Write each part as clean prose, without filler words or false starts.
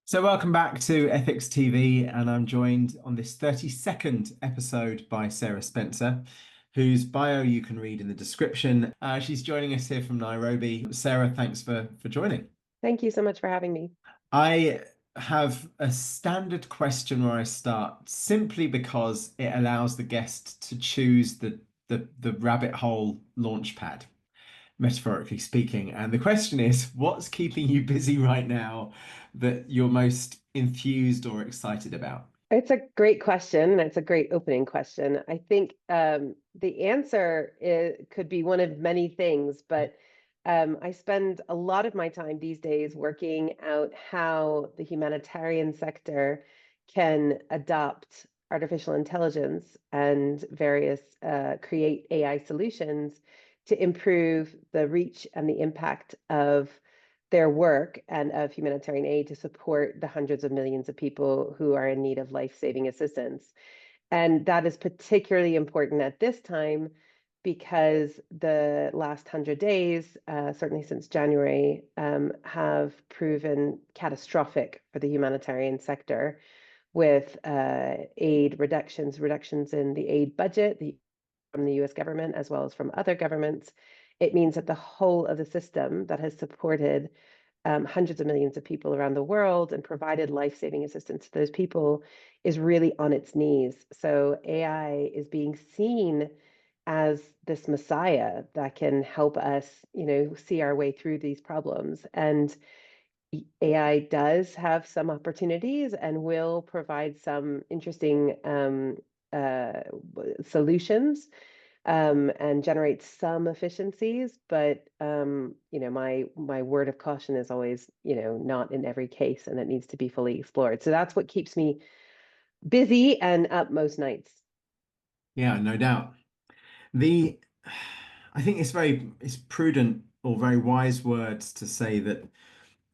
So welcome back to Ethics TV, and I'm joined on this 32nd episode by Sarah Spencer, whose bio you can read in the description. She's joining us here from Nairobi. Sarah, thanks for joining. Thank you so much for having me. I have a standard question where I start simply because it allows the guest to choose the rabbit hole launch pad, metaphorically speaking. And the question is, what's keeping you busy right now that you're most enthused or excited about? It's a great question, and it's a great opening question. I think the answer could be one of many things, but I spend a lot of my time these days working out how the humanitarian sector can adopt artificial intelligence and various create AI solutions to improve the reach and the impact of their work and of humanitarian aid to support the hundreds of millions of people who are in need of life-saving assistance. And that is particularly important at this time because the last 100 days, certainly since January, have proven catastrophic for the humanitarian sector with aid reductions in the aid budget from the US government as well as from other governments. It means that the whole of the system that has supported hundreds of millions of people around the world and provided life-saving assistance to those people is really on its knees. So AI is being seen as this messiah that can help us, see our way through these problems. And AI does have some opportunities and will provide some interesting uh, solutions and generate some efficiencies. But my word of caution is always, not in every case, and it needs to be fully explored. So that's what keeps me busy and up most nights. Yeah, no doubt. The I think it's prudent or very wise words to say that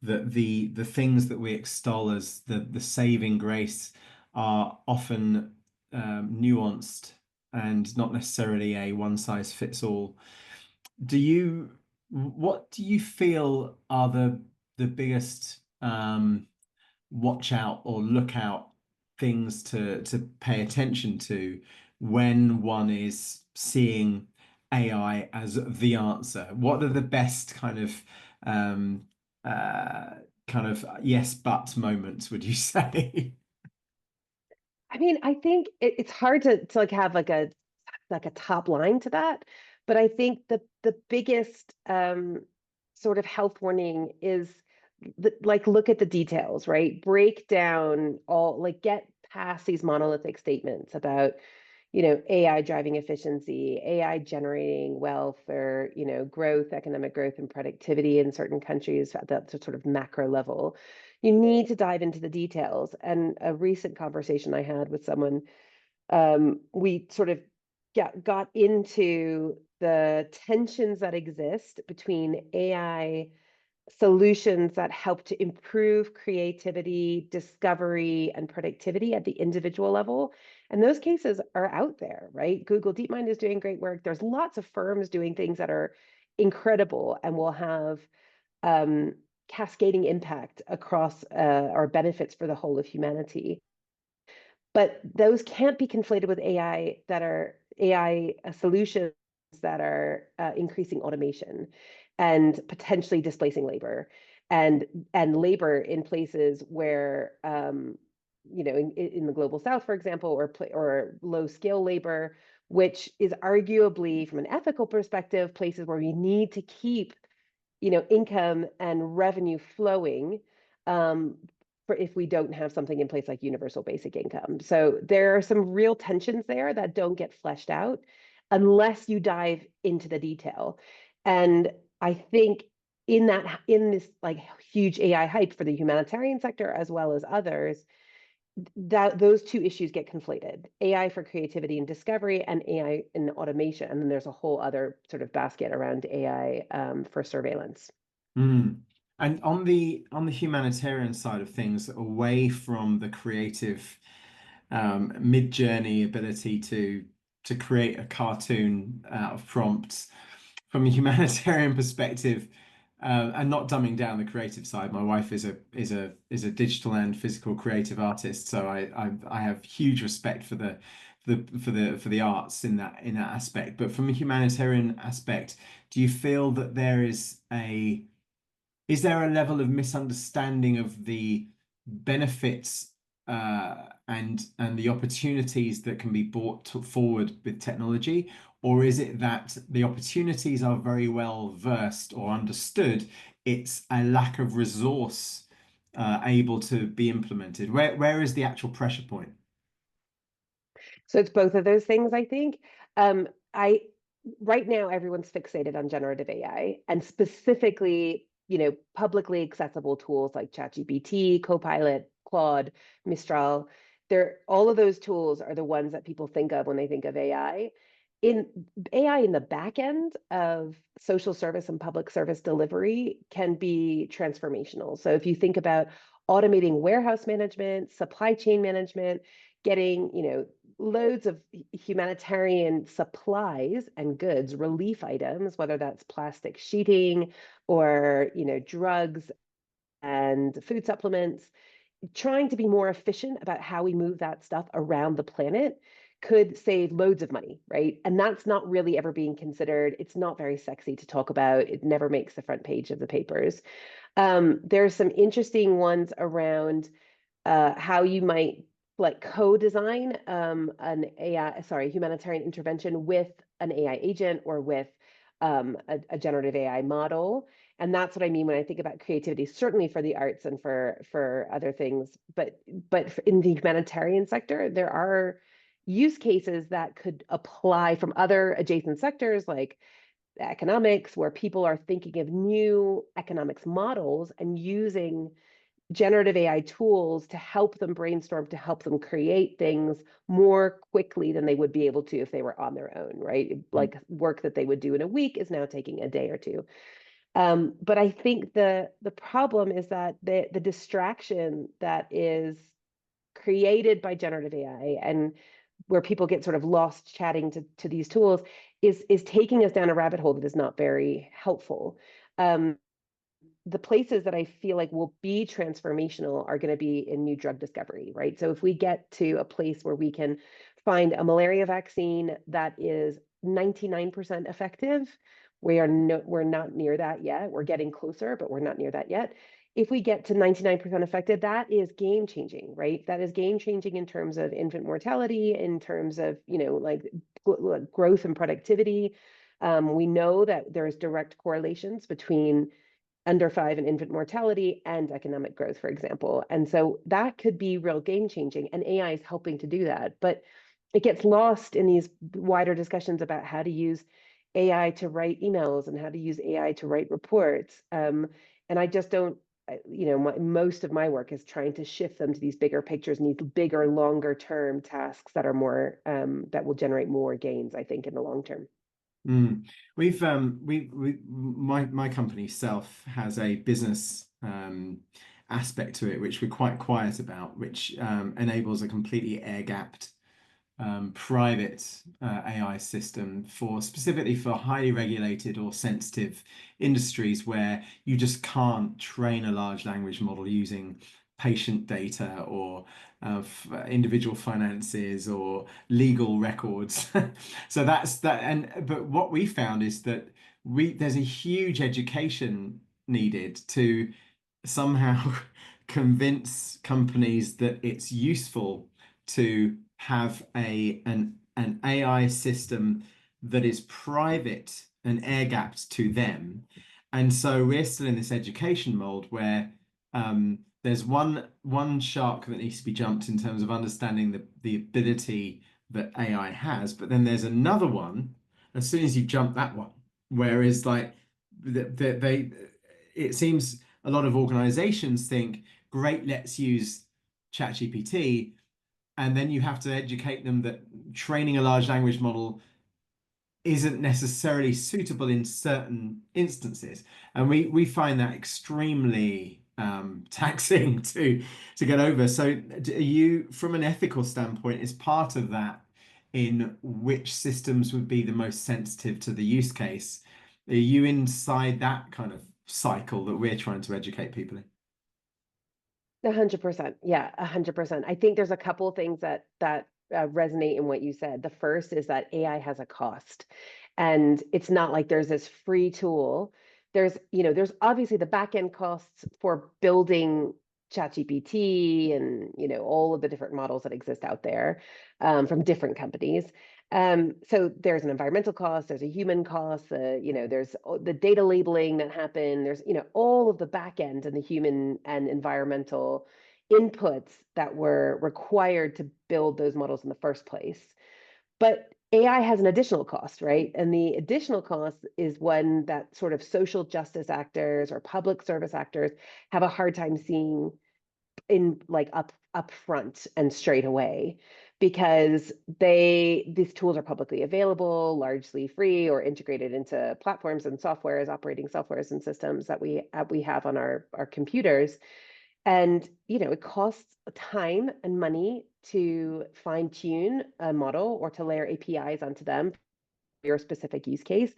the things that we extol as the saving grace are often nuanced and not necessarily a one size fits all. What do you feel are the biggest watch out or look out things to pay attention to when one is seeing AI as the answer? What are the best um, uh, kind of yes but moments, would you say? I mean, I think it's hard to like have like a top line to that, but I think the biggest sort of health warning is like look at the details, right? Break down all like get past these monolithic statements about AI driving efficiency, AI generating wealth or growth, economic growth and productivity in certain countries at that sort of macro level. You need to dive into the details. And a recent conversation I had with someone, we sort of got into the tensions that exist between AI solutions that help to improve creativity, discovery, and productivity at the individual level. And those cases are out there, right? Google DeepMind is doing great work. There's lots of firms doing things that are incredible and will have um, cascading impact across our benefits for the whole of humanity. But those can't be conflated with AI solutions that are increasing automation and potentially displacing labor and labor in places where in the global south, for example, or low skill labor, which is arguably from an ethical perspective places where we need to keep income and revenue flowing um, for if we don't have something in place like universal basic income. So there are some real tensions there that don't get fleshed out unless you dive into the detail. And I think in this like huge AI hype for the humanitarian sector as well as others, that those two issues get conflated: AI for creativity and discovery, and AI in automation. And then there's a whole other sort of basket around AI for surveillance. Mm. And on the humanitarian side of things, away from the creative mid-journey ability to create a cartoon out of prompts, from a humanitarian perspective, and not dumbing down the creative side. My wife is a digital and physical creative artist, so I have huge respect for the arts in that aspect. But from a humanitarian aspect, do you feel that is there a level of misunderstanding of the benefits and the opportunities that can be forward with technology? Or is it that the opportunities are very well versed or understood? It's a lack of resource able to be implemented. Where is the actual pressure point? So it's both of those things, I think. I right now everyone's fixated on generative AI and specifically, publicly accessible tools like ChatGPT, Copilot, Claude, Mistral. All of those tools are the ones that people think of when they think of AI. In AI in the back end of social service and public service delivery can be transformational. So if you think about automating warehouse management, supply chain management, getting, loads of humanitarian supplies and goods, relief items, whether that's plastic sheeting or, drugs and food supplements, trying to be more efficient about how we move that stuff around the planet could save loads of money, right? And that's not really ever being considered. It's not very sexy to talk about. It never makes the front page of the papers. There's some interesting ones around how you might like co-design an AI, sorry, humanitarian intervention with an AI agent or with a generative AI model. And that's what I mean when I think about creativity, certainly for the arts and for other things. But in the humanitarian sector, there are use cases that could apply from other adjacent sectors like economics, where people are thinking of new economics models and using generative AI tools to help them brainstorm, to help them create things more quickly than they would be able to if they were on their own, right? Like work that they would do in a week is now taking a day or two. But I think the problem is that the distraction that is created by generative AI and where people get sort of lost chatting to these tools is taking us down a rabbit hole that is not very helpful. The places that I feel like will be transformational are going to be in new drug discovery, right? So if we get to a place where we can find a malaria vaccine that is 99% effective, we're not near that yet. We're getting closer, but we're not near that yet. If we get to 99% effective, that is game changing, right? That is game changing in terms of infant mortality, in terms of, like growth and productivity. We know that there's direct correlations between under five and infant mortality and economic growth, for example. And so that could be real game changing. And AI is helping to do that. But it gets lost in these wider discussions about how to use AI to write emails and how to use AI to write reports. And I just don't, most of my work is trying to shift them to these bigger pictures and these bigger, longer term tasks that are more, that will generate more gains, I think, in the long term. Mm. My company Self has a business aspect to it, which we're quite quiet about, which enables a completely air-gapped private AI system specifically for highly regulated or sensitive industries where you just can't train a large language model using patient data or individual finances or legal records. So that's that. But what we found is that there's a huge education needed to somehow convince companies that it's useful to have an AI system that is private and air gapped to them. And so we're still in this education mold where there's one shark that needs to be jumped in terms of understanding the ability that AI has, but then there's another one as soon as you jump that one, whereas like it seems a lot of organizations think, great, let's use ChatGPT, and then you have to educate them that training a large language model isn't necessarily suitable in certain instances. And we find that extremely taxing to get over. So from an ethical standpoint, is part of that in which systems would be the most sensitive to the use case? Are you inside that kind of cycle that we're trying to educate people in. 100%. Yeah, 100%. I think there's a couple things that resonate in what you said. The first is that AI has a cost, and it's not like there's this free tool. There's obviously the back end costs for building ChatGPT and all of the different models that exist out there from different companies. So there's an environmental cost, there's a human cost, there's the data labeling that happened, there's all of the back end and the human and environmental inputs that were required to build those models in the first place. But AI has an additional cost, right? And the additional cost is one that sort of social justice actors or public service actors have a hard time seeing in like up front and straight away, because these tools are publicly available, largely free, or integrated into platforms and softwares, operating softwares and systems that we have on our computers. And it costs time and money to fine tune a model or to layer APIs onto them your specific use case.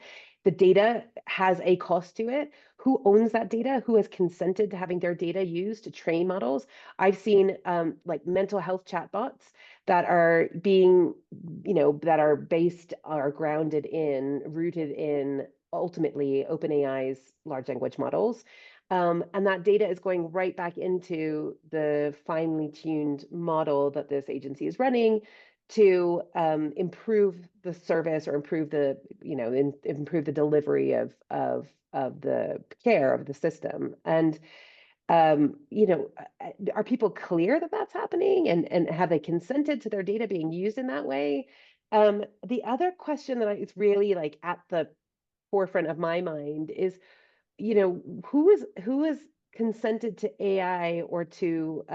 The data has a cost to it. Who owns that data? Who has consented to having their data used to train models? I've seen like mental health chatbots that are being, that are based, are grounded in, rooted in ultimately OpenAI's large language models. And that data is going right back into the finely tuned model that this agency is running to improve the service or improve the improve the delivery of the care of the system. And are people clear that that's happening, and have they consented to their data being used in that way? The other question that is really like at the forefront of my mind is, who is consented to AI or to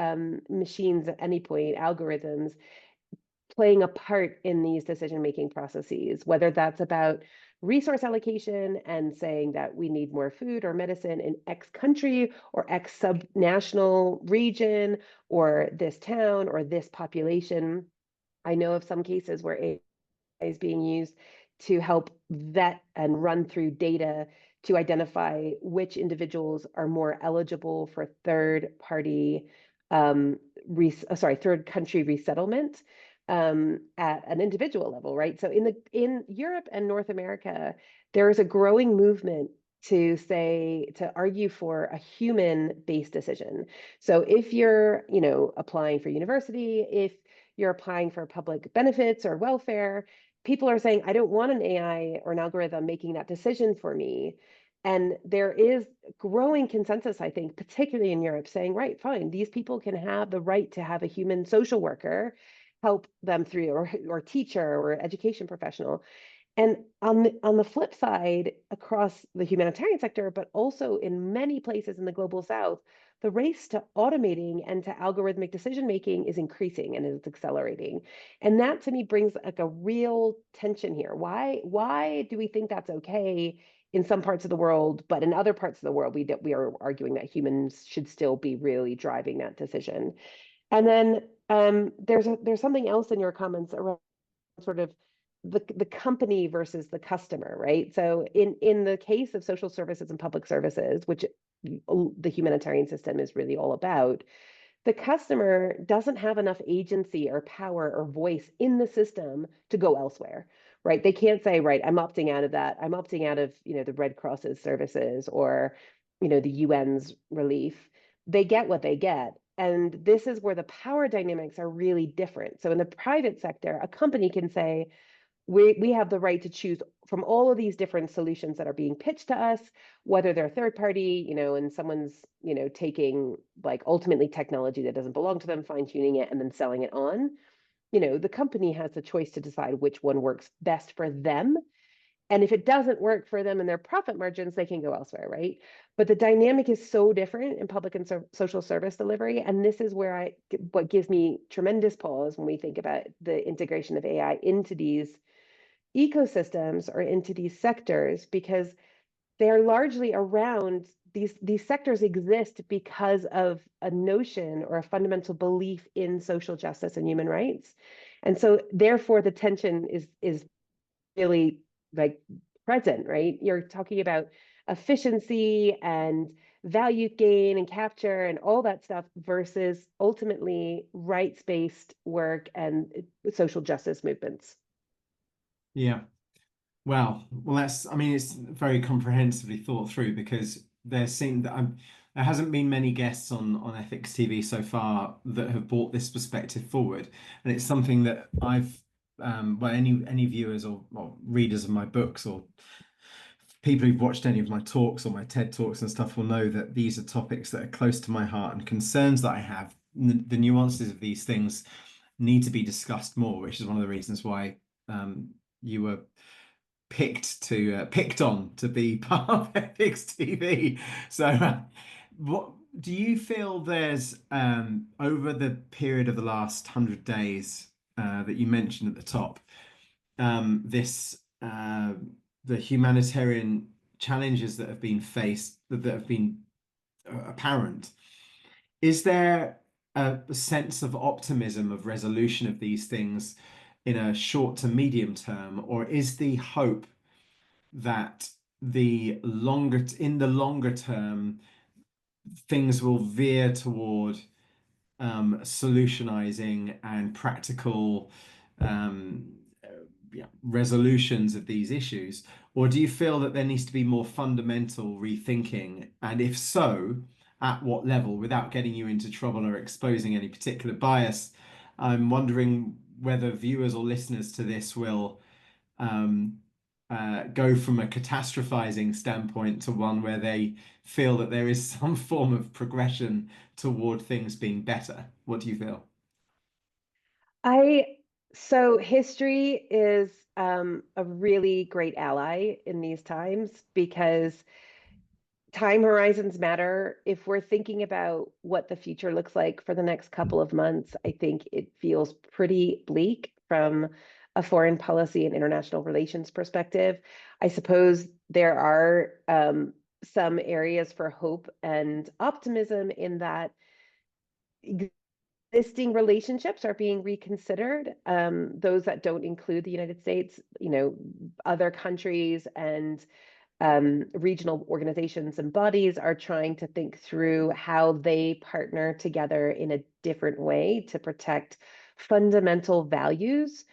machines at any point, algorithms playing a part in these decision-making processes, whether that's about resource allocation and saying that we need more food or medicine in X country or X subnational region or this town or this population. I know of some cases where AI is being used to help vet and run through data to identify which individuals are more eligible for third country resettlement at an individual level, right? So in Europe and North America, there is a growing movement to argue for a human-based decision. So if you're, applying for university, if you're applying for public benefits or welfare, people are saying, I don't want an AI or an algorithm making that decision for me. And there is growing consensus, I think, particularly in Europe, saying, right, fine, these people can have the right to have a human social worker help them through, or teacher or education professional. And on the flip side, across the humanitarian sector, but also in many places in the global south, the race to automating and to algorithmic decision making is increasing and is accelerating. And that to me brings like a real tension here. Why do we think that's okay in some parts of the world, but in other parts of the world, we are arguing that humans should still be really driving that decision? And then there's something else in your comments around sort of the company versus the customer, right? So in the case of social services and public services, which the humanitarian system is really all about, the customer doesn't have enough agency or power or voice in the system to go elsewhere, right? They can't say, right, I'm opting out of that. I'm opting out of, the Red Cross's services or, the UN's relief. They get what they get. And this is where the power dynamics are really different. So in the private sector, a company can say, we have the right to choose from all of these different solutions that are being pitched to us, whether they're third party, and someone's, taking like ultimately technology that doesn't belong to them, fine tuning it and then selling it on. The company has the choice to decide which one works best for them. And if it doesn't work for them and their profit margins, they can go elsewhere, right? But the dynamic is so different in public and social service delivery. And this is where what gives me tremendous pause when we think about the integration of AI into these ecosystems or into these sectors, because they are largely around these sectors exist because of a notion or a fundamental belief in social justice and human rights. And so therefore the tension is really like present, right? You're talking about efficiency and value gain and capture and all that stuff versus ultimately rights-based work and social justice movements. Yeah. Well, that's, I mean, it's very comprehensively thought through because there hasn't been many guests on Ethics TV so far that have brought this perspective forward, and it's something that well, any viewers or readers of my books or people who've watched any of my talks or my TED Talks and stuff will know that these are topics that are close to my heart and concerns that I have. The nuances of these things need to be discussed more, which is one of the reasons why you were picked on to be part of Ethics TV. So, what do you feel there's over the period of the last 100 days that you mentioned at the top, this the humanitarian challenges that have been faced that have been apparent? Is there a sense of optimism of resolution of these things in a short to medium term, or is the hope that in the longer term things will veer toward solutionizing and practical um, resolutions of these issues? Or do you feel that there needs to be more fundamental rethinking? And if so, at what level, without getting you into trouble or exposing any particular bias? I'm wondering whether viewers or listeners to this will um, go from a catastrophizing standpoint to one where they feel that there is some form of progression toward things being better. What do you feel? I so history is a really great ally in these times because time horizons matter. If we're thinking about what the future looks like for the next couple of months, I think it feels pretty bleak from a foreign policy and international relations perspective. I suppose there are some areas for hope and optimism in that existing relationships are being reconsidered. Those that don't include the United States, other countries and regional organizations and bodies are trying to think through how they partner together in a different way to protect fundamental values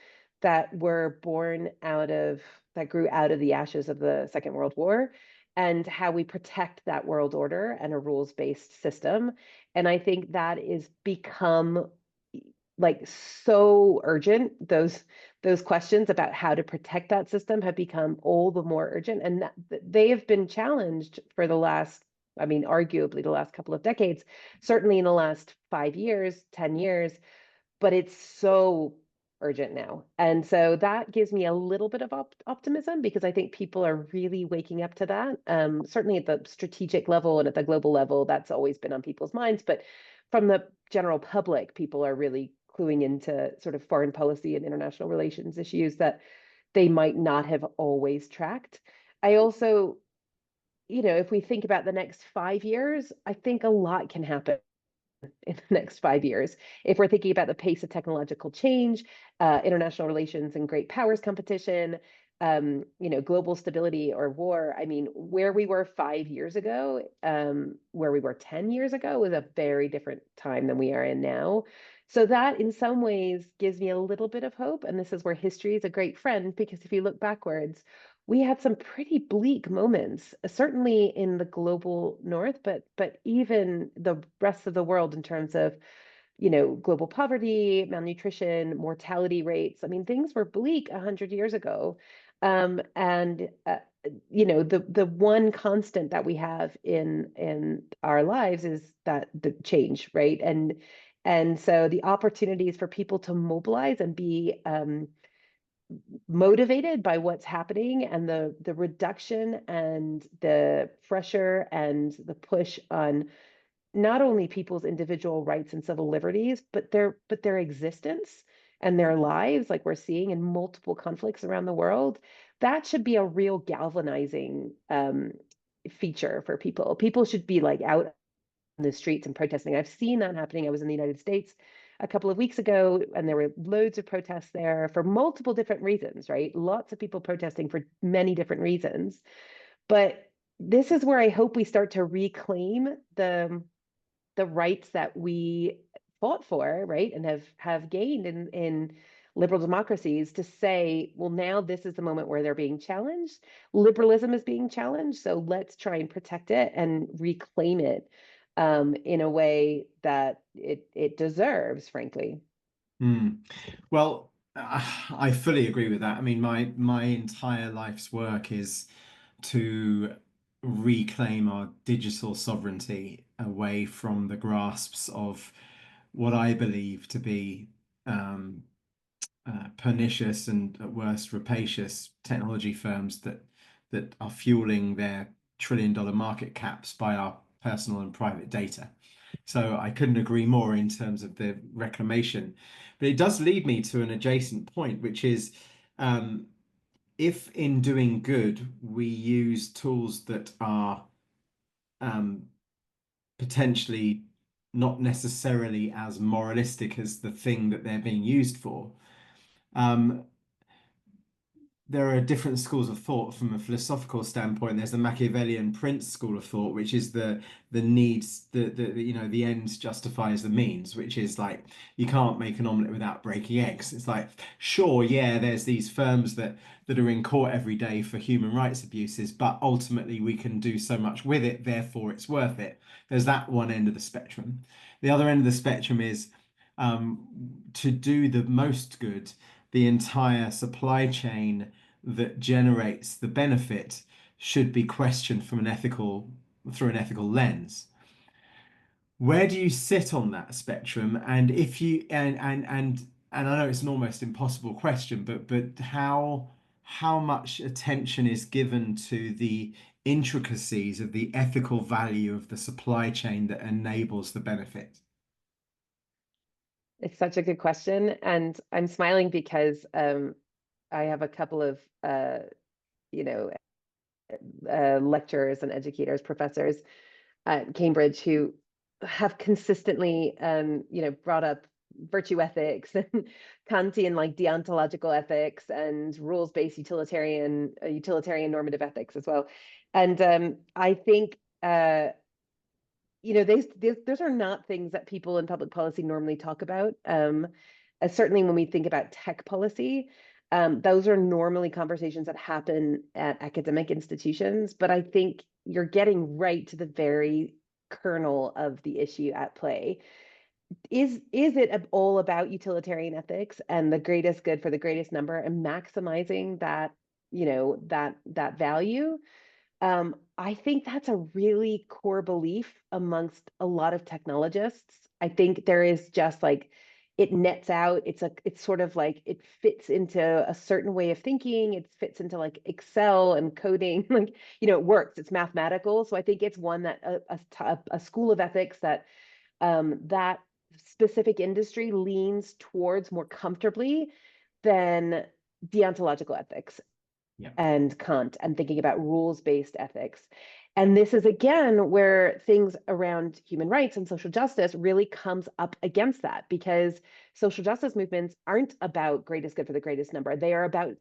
that were that grew out of the ashes of the Second World War, and how we protect that world order and a rules-based system. And I think that is become like so urgent. Those questions about how to protect that system have become all the more urgent, and they have been challenged for the last, I mean, arguably the last couple of decades, certainly in the last 5 years, 10 years, but it's so urgent now. And so that gives me a little bit of optimism because I think people are really waking up to that. Certainly at the strategic level and at the global level, that's always been on people's minds. But from the general public, people are really cluing into sort of foreign policy and international relations issues that they might not have always tracked. I also, if we think about the next 5 years, I think a lot can happen in the next 5 years. If we're thinking about the pace of technological change, international relations and great powers competition, global stability or war. I mean, where we were 5 years ago, where we were 10 years ago was a very different time than we are in now. So that in some ways gives me a little bit of hope. And this is where history is a great friend, because if you look backwards, we had some pretty bleak moments, certainly in the global north, but even the rest of the world in terms of, global poverty, malnutrition, mortality rates. I mean, things were bleak 100 years ago. And the one constant that we have in our lives is that the change, right? And so the opportunities for people to mobilize and be motivated by what's happening, and the reduction and the pressure and the push on not only people's individual rights and civil liberties, but their existence and their lives, like we're seeing in multiple conflicts around the world. That should be a real galvanizing feature for people. People should be like out in the streets and protesting. I've seen that happening. I was in the United States a couple of weeks ago, and there were loads of protests there for multiple different reasons, right? Lots of people protesting for many different reasons. But this is where I hope we start to reclaim the rights that we fought for, right, and have gained in liberal democracies, to say, well, now this is the moment where they're being challenged. Liberalism is being challenged, so let's try and protect it and reclaim it in a way that it deserves, frankly. Well, I fully agree with that. I mean, my entire life's work is to reclaim our digital sovereignty away from the grasps of what I believe to be um, pernicious and at worst rapacious technology firms that are fueling their trillion-dollar market caps by our personal and private data. So I couldn't agree more in terms of the reclamation. But it does lead me to an adjacent point, which is if in doing good we use tools that are um, potentially not necessarily as moralistic as the thing that they're being used for, um, there are different schools of thought from a philosophical standpoint. There's the Machiavellian Prince school of thought, which is the needs, the ends justifies the means, which is like you can't make an omelette without breaking eggs. It's like, sure, yeah, there's these firms that are in court every day for human rights abuses, but ultimately we can do so much with it, therefore it's worth it. There's that one end of the spectrum. The other end of the spectrum is to do the most good, the entire supply chain that generates the benefit should be questioned from through an ethical lens. Where do you sit on that spectrum? And if you and I know it's an almost impossible question, but how much attention is given to the intricacies of the ethical value of the supply chain that enables the benefit? It's such a good question, and I'm smiling because I have a couple of you know lecturers and educators, professors at Cambridge who have consistently, brought up virtue ethics and Kantian like deontological ethics and rules-based utilitarian normative ethics as well. And I think those are not things that people in public policy normally talk about. Certainly when we think about tech policy, those are normally conversations that happen at academic institutions. But I think you're getting right to the very kernel of the issue at play. Is it all about utilitarian ethics and the greatest good for the greatest number and maximizing that value? I think that's a really core belief amongst a lot of technologists. I think there is just like it nets out. It's sort of like it fits into a certain way of thinking. It fits into like Excel and coding. Like, it works. It's mathematical. So I think it's one that a school of ethics that specific industry leans towards more comfortably than deontological ethics Yeah. and Kant and thinking about rules-based ethics. And this is again where things around human rights and social justice really comes up against that, because social justice movements aren't about greatest good for the greatest number. They are about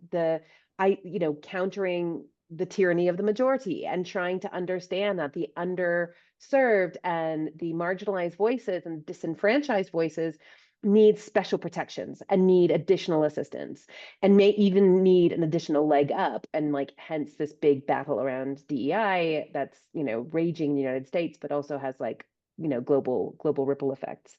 countering the tyranny of the majority and trying to understand that the underserved and the marginalized voices and disenfranchised voices need special protections and need additional assistance and may even need an additional leg up, and like hence this big battle around DEI that's raging in the United States but also has like global ripple effects.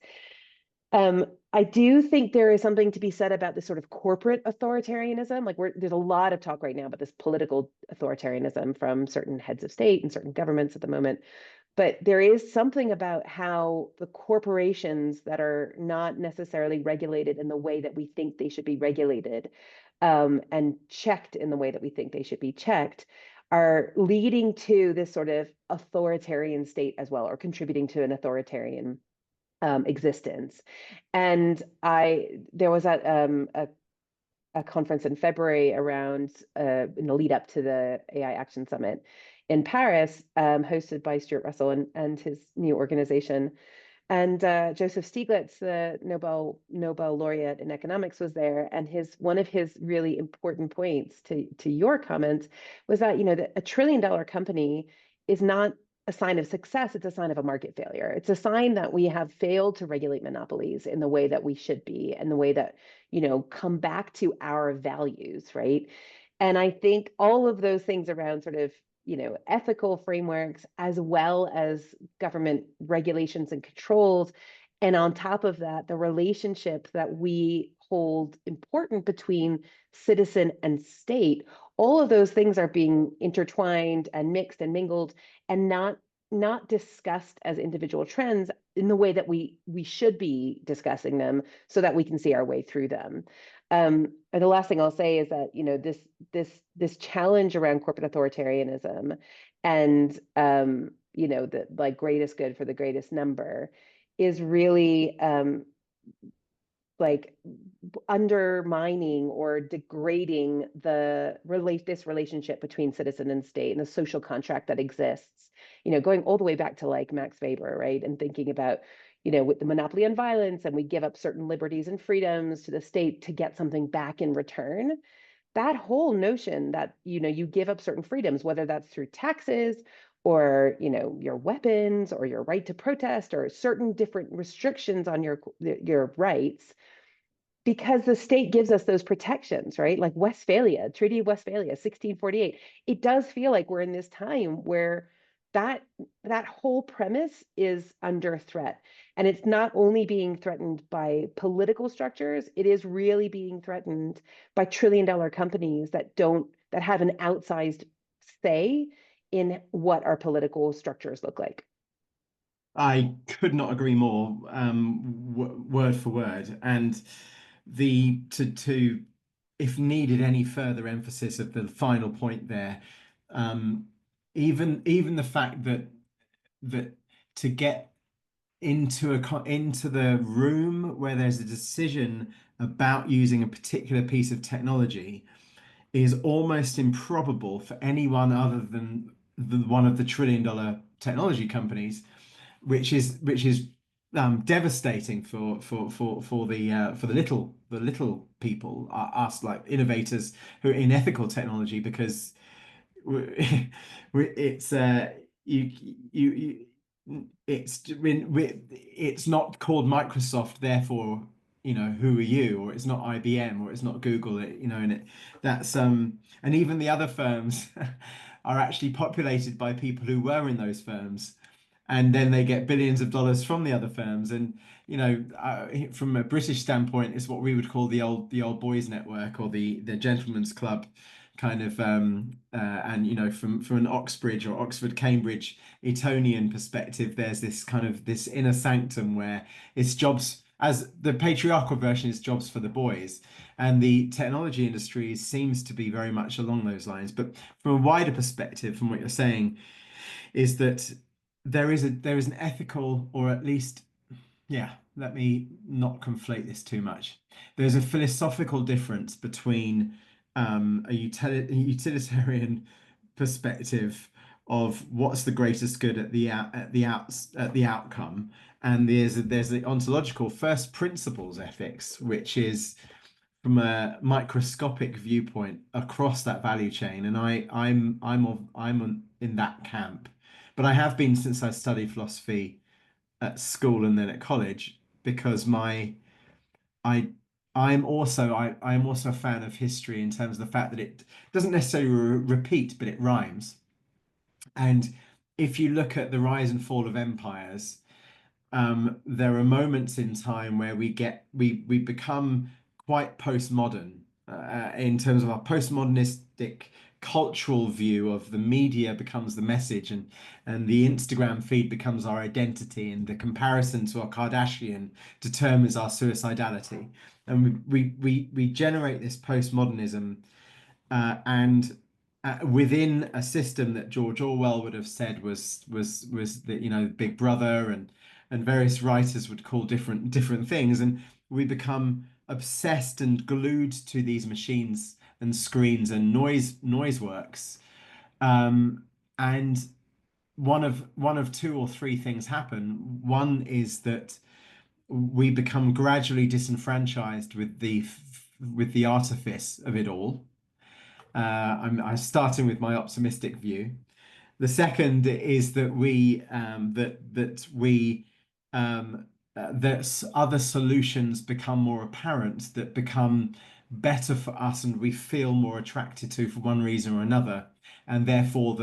I do think there is something to be said about this sort of corporate authoritarianism. Like there's a lot of talk right now about this political authoritarianism from certain heads of state and certain governments at the moment. But there is something about how the corporations that are not necessarily regulated in the way that we think they should be regulated, and checked in the way that we think they should be checked, are leading to this sort of authoritarian state as well, or contributing to an authoritarian existence. And there was a conference in February around in the lead up to the AI Action Summit in Paris, hosted by Stuart Russell and his new organization. And Joseph Stiglitz, the Nobel laureate in economics, was there, and his one of his really important points to your comments was that that $1 trillion company is not a sign of success; it's a sign of a market failure. It's a sign that we have failed to regulate monopolies in the way that we should be, and the way that come back to our values, right? And I think all of those things around sort of ethical frameworks as well as government regulations and controls. And on top of that, the relationship that we hold important between citizen and state, all of those things are being intertwined and mixed and mingled and not discussed as individual trends in the way that we should be discussing them so that we can see our way through them. And the last thing I'll say is that this challenge around corporate authoritarianism and the like greatest good for the greatest number is really like undermining or degrading this relationship between citizen and state and the social contract that exists. Going all the way back to like Max Weber, right, and thinking about with the monopoly on violence, and we give up certain liberties and freedoms to the state to get something back in return. That whole notion that you give up certain freedoms, whether that's through taxes or your weapons or your right to protest or certain different restrictions on your rights, because the state gives us those protections, right? Like Westphalia, Treaty of Westphalia, 1648. It does feel like we're in this time where that whole premise is under threat. And it's not only being threatened by political structures, it is really being threatened by $1 trillion companies that have an outsized say in what our political structures look like. I could not agree more, word for word. And the to if needed any further emphasis of the final point there, um, even the fact that to get into the room where there's a decision about using a particular piece of technology is almost improbable for anyone other than one of the $1 trillion technology companies, which is devastating for the little people, us like innovators who are in ethical technology, because it's you, you it's not called Microsoft, therefore who are you, or it's not IBM, or it's not Google, and that's and even the other firms are actually populated by people who were in those firms, and then they get billions of dollars from the other firms. And from a British standpoint, it's what we would call the old boys network, or the gentleman's club kind of, and from an Oxbridge or Oxford Cambridge Etonian perspective, there's this kind of this inner sanctum where it's jobs, as the patriarchal version is jobs for the boys, and the technology industry seems to be very much along those lines. But from a wider perspective, from what you're saying, is that there is an ethical, or at least, yeah, let me not conflate this too much. There's a philosophical difference between a utilitarian perspective of what's the greatest good at the outcome, and there's the ontological first principles ethics, which is from a microscopic viewpoint across that value chain. And in that camp, but I have been since I studied philosophy at school and then at college, because my I I am also a fan of history, in terms of the fact that it doesn't necessarily repeat, but it rhymes. And if you look at the rise and fall of empires, there are moments in time where we become quite postmodern, in terms of our postmodernistic cultural view of the media becomes the message, and the Instagram feed becomes our identity, and the comparison to our Kardashian determines our suicidality, and we generate this postmodernism, and within a system that George Orwell would have said was the Big Brother, and various writers would call different things, and we become obsessed and glued to these machines and screens and noise works, and one of two or three things happen. One is that we become gradually disenfranchised with the artifice of it all. I'm starting with my optimistic view. The second is that other solutions become more apparent, that become better for us, and we feel more attracted to for one reason or another, and therefore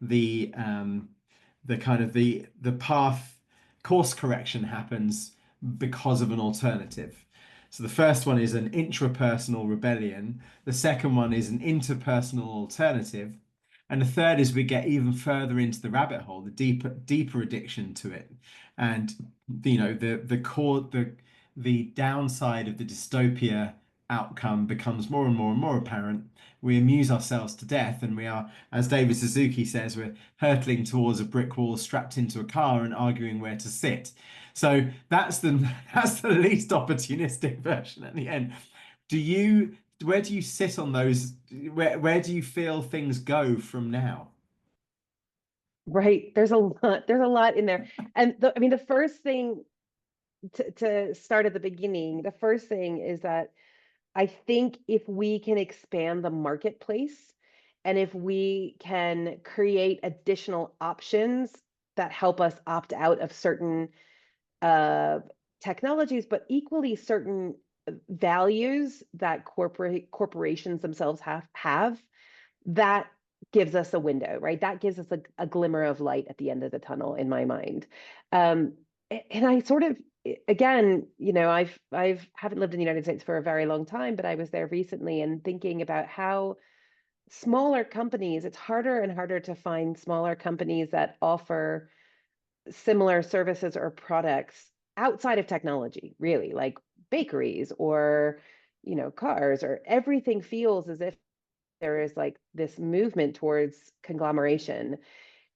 the kind of the path course correction happens because of an alternative. So the first one is an intrapersonal rebellion. The second one is an interpersonal alternative. And the third is we get even further into the rabbit hole, the deeper addiction to it. And the downside of the dystopia outcome becomes more and more and more apparent. We amuse ourselves to death, and we are, as David Suzuki says, we're hurtling towards a brick wall, strapped into a car and arguing where to sit. So that's the least opportunistic version at the end. Where do you sit on those? Where do you feel things go from now? Right. There's a lot in there. And I mean, the first thing to start at the beginning, the first thing is that I think if we can expand the marketplace and if we can create additional options that help us opt out of certain uh, technologies, but equally certain values that corporations themselves have, that gives us a window, right? That gives us a glimmer of light at the end of the tunnel, in my mind. Um, and I sort of, again, I've haven't lived in the United States for a very long time, but I was there recently and thinking about how smaller companies, it's harder and harder to find smaller companies that offer similar services or products outside of technology, really, like bakeries or, cars, or everything feels as if there is like this movement towards conglomeration.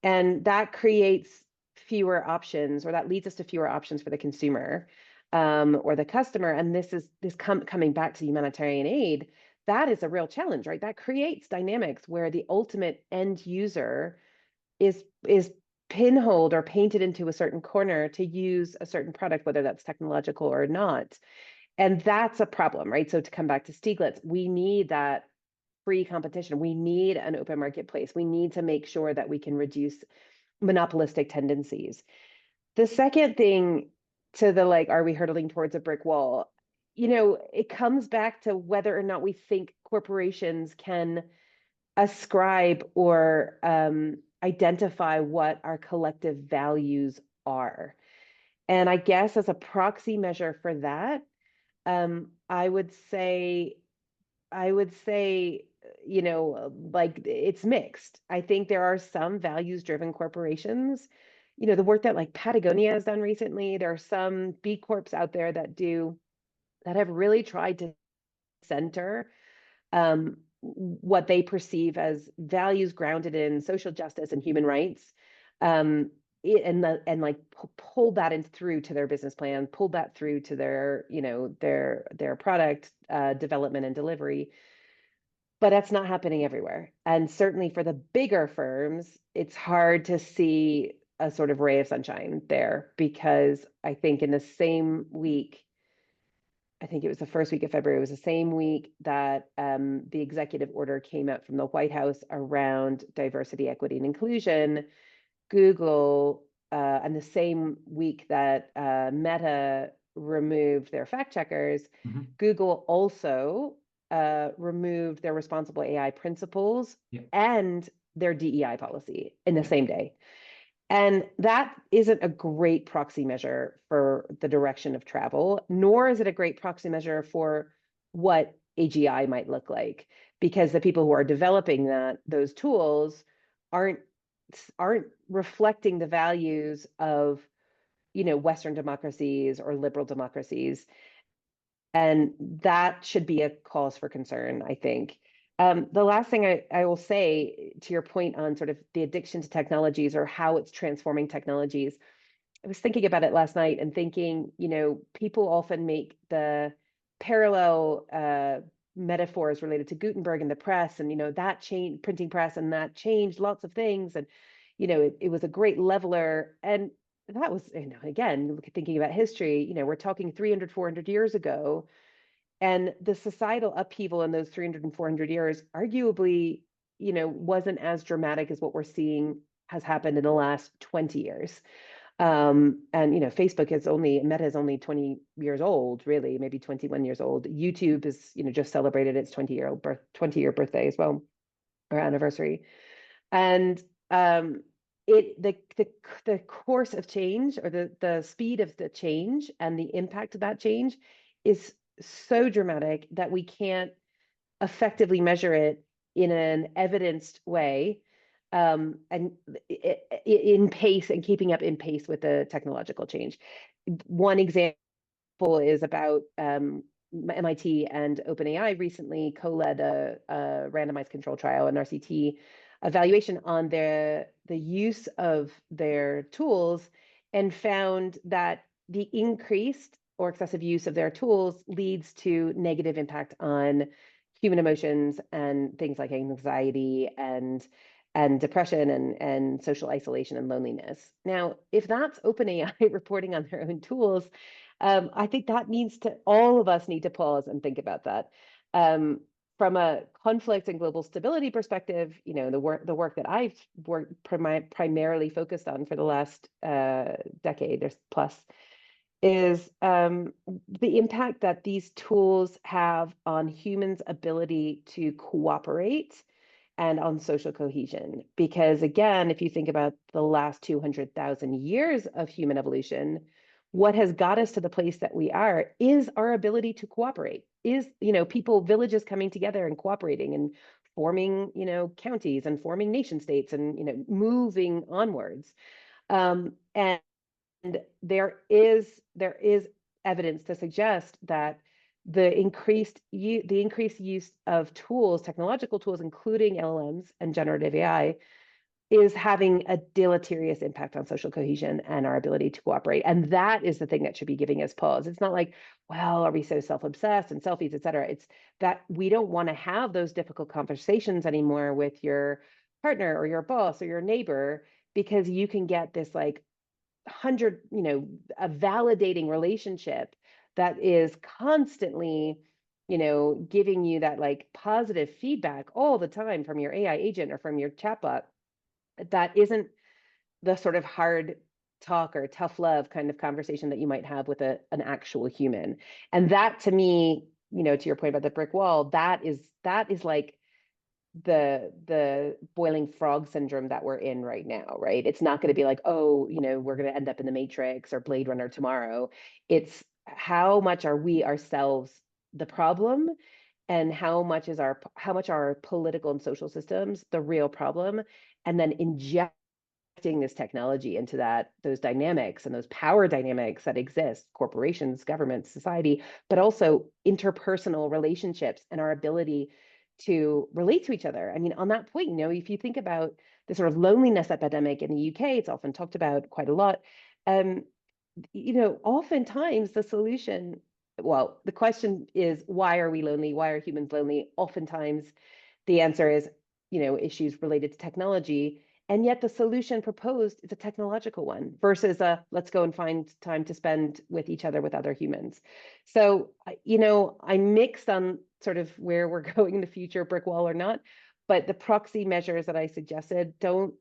And that creates fewer options, or that leads us to fewer options for the consumer, or the customer. And coming back to humanitarian aid, that is a real challenge, right? That creates dynamics where the ultimate end user is pinholed or painted into a certain corner to use a certain product, whether that's technological or not. And that's a problem, right? So to come back to Stieglitz, we need that free competition. We need an open marketplace. We need to make sure that we can reduce monopolistic tendencies. The second thing, to the like, are we hurtling towards a brick wall? It comes back to whether or not we think corporations can ascribe or identify what our collective values are. And I guess as a proxy measure for that, I would say like it's mixed. I think there are some values driven corporations. The work that like Patagonia has done recently, there are some B Corps out there that have really tried to center what they perceive as values grounded in social justice and human rights. And like pull that in through to their business plan, pull that through to their product development and delivery. But that's not happening everywhere. And certainly for the bigger firms, it's hard to see a sort of ray of sunshine there, because I think in the same week, I think it was the first week of February, it was the same week that the executive order came out from the White House around diversity, equity, and inclusion. Google, and the same week that Meta removed their fact checkers, Mhm. Google also removed their responsible AI principles Yeah. and their DEI policy in the same day. And that isn't a great proxy measure for the direction of travel, nor is it a great proxy measure for what AGI might look like, because the people who are developing those tools aren't aren't reflecting the values of Western democracies or liberal democracies. And that should be a cause for concern, I think. The last thing I will say to your point on sort of the addiction to technologies or how it's transforming technologies, I was thinking about it last night and thinking, people often make the parallel metaphors related to Gutenberg and the press, and that changed printing press, and that changed lots of things. And it was a great leveler. And that was, again, thinking about history, we're talking 300, 400 years ago. And the societal upheaval in those 300 and 400 years arguably, wasn't as dramatic as what we're seeing has happened in the last 20 years. And Facebook is only Meta is only 20 years old, really, maybe 21 years old. YouTube is, just celebrated its 20-year birthday as well, or anniversary. And the course of change, or the speed of the change and the impact of that change is so dramatic that we can't effectively measure it in an evidenced way, and in pace and keeping up in pace with the technological change. One example is about MIT and OpenAI recently co-led a randomized control trial, an RCT evaluation on the use of their tools, and found that the increased or excessive use of their tools leads to negative impact on human emotions and things like anxiety and depression and social isolation and loneliness. Now, if that's OpenAI reporting on their own tools, I think that all of us need to pause and think about that. From a conflict and global stability perspective, the work that I've primarily focused on for the last decade or plus is the impact that these tools have on humans' ability to cooperate and on social cohesion. Because again, if you think about the last 200,000 years of human evolution, what has got us to the place that we are is our ability to cooperate, is, villages coming together and cooperating and forming, counties and forming nation states and, moving onwards. And there is evidence to suggest that the increased use of tools, technological tools, including LLMs and generative AI, is having a deleterious impact on social cohesion and our ability to cooperate. And that is the thing that should be giving us pause. It's not like, well, are we so self-obsessed and selfies, et cetera? It's that we don't want to have those difficult conversations anymore with your partner or your boss or your neighbor, because you can get this like a validating relationship that is constantly, giving you that like positive feedback all the time from your AI agent or from your chatbot. That isn't the sort of hard talk or tough love kind of conversation that you might have with an actual human. And that, to me, to your point about the brick wall, that is like the boiling frog syndrome that we're in right now, right? It's not going to be like, oh, we're going to end up in the Matrix or Blade Runner tomorrow. It's how much are we ourselves the problem, and how much are political and social systems the real problem, and then injecting this technology into those dynamics and those power dynamics that exist, corporations, governments, society, but also interpersonal relationships and our ability to relate to each other. I mean, on that point, if you think about the sort of loneliness epidemic in the UK, it's often talked about quite a lot. Oftentimes the solution, well, the question is, why are we lonely? Why are humans lonely? Oftentimes the answer is, issues related to technology. And yet the solution proposed is a technological one versus let's go and find time to spend with each other, with other humans. So, I'm mixed on sort of where we're going in the future, brick wall or not, but the proxy measures that I suggested don't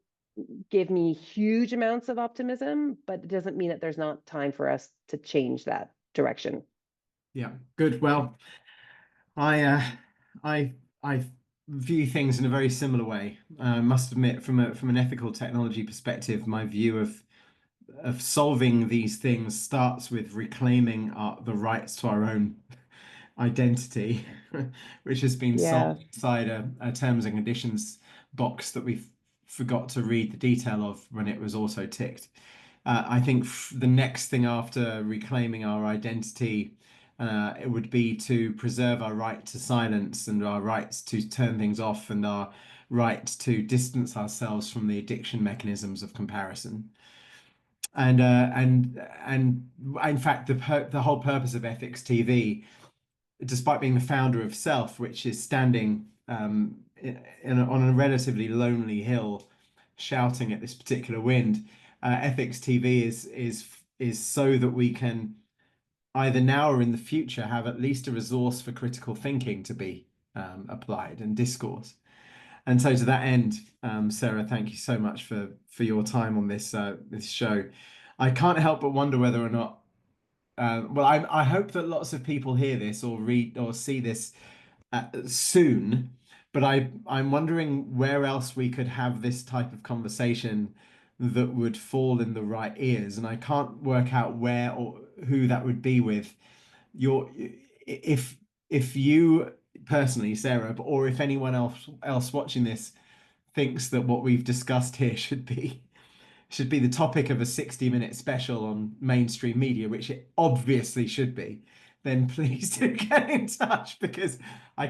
give me huge amounts of optimism, but it doesn't mean that there's not time for us to change that direction. Yeah, good. Well, I view things in a very similar way. I must admit, from an ethical technology perspective, my view of solving these things starts with reclaiming the rights to our own identity, which has been Yeah. solved inside a terms and conditions box that we forgot to read the detail of when it was also ticked. I think the next thing after reclaiming our identity, it would be to preserve our right to silence and our rights to turn things off and our right to distance ourselves from the addiction mechanisms of comparison. And in fact, the whole purpose of Ethics TV, despite being the founder of Self, which is standing on a relatively lonely hill, shouting at this particular wind. Ethics TV is so that we can either now or in the future have at least a resource for critical thinking to be applied and discourse. And so to that end, Sarah, thank you so much for your time on this show. I can't help but wonder whether or not, well, I hope that lots of people hear this or read or see this soon, but I'm wondering where else we could have this type of conversation that would fall in the right ears, and I can't work out where or who that would be with. Your if you personally, Sarah, or if anyone else watching this thinks that what we've discussed here should be the topic of a 60-minute special on mainstream media, which it obviously should be, then please do get in touch, because I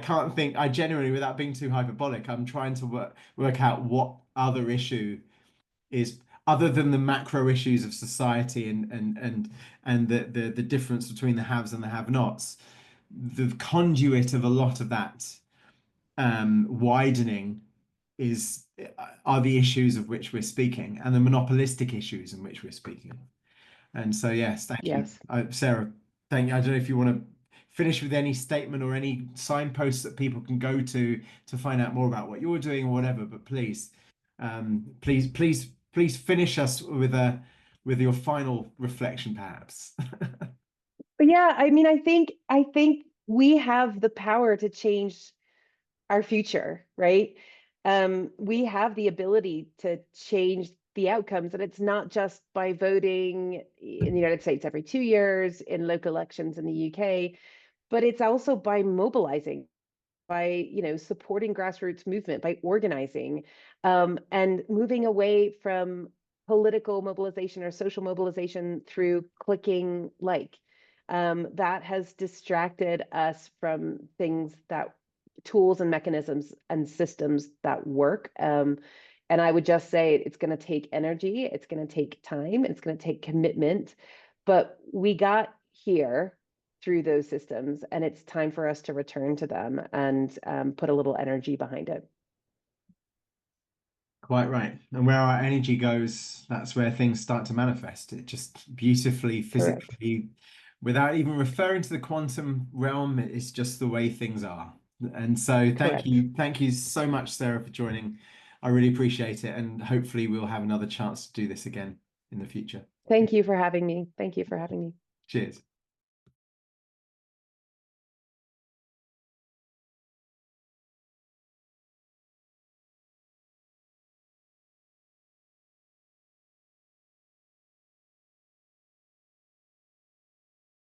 genuinely, without being too hyperbolic, I'm trying to work out what other issue is, other than the macro issues of society and the difference between the haves and the have-nots, the conduit of a lot of that widening are the issues of which we're speaking, and the monopolistic issues in which we're speaking. And so, yes, thank you, Yes. Sarah. Thank you. I don't know if you want to finish with any statement or any signposts that people can go to find out more about what you're doing or whatever. But please, please finish us with your final reflection, perhaps. But yeah, I mean, I think we have the power to change our future, right? We have the ability to change the outcomes, and it's not just by voting in the United States every 2 years, in local elections in the UK, but it's also by mobilizing, by supporting grassroots movement, by organizing, and moving away from political mobilization or social mobilization through clicking like. That has distracted us from things, that tools and mechanisms and systems that work. And I would just say it's going to take energy, it's going to take time, it's going to take commitment, but we got here through those systems, and it's time for us to return to them and put a little energy behind it. Quite right. And where our energy goes, that's where things start to manifest. It just beautifully, Correct. physically, without even referring to the quantum realm, it's just the way things are. And so Correct. thank you so much, Sarah, for joining. I really appreciate it. And hopefully we'll have another chance to do this again in the future. Thank you for having me. Thank you for having me. Cheers.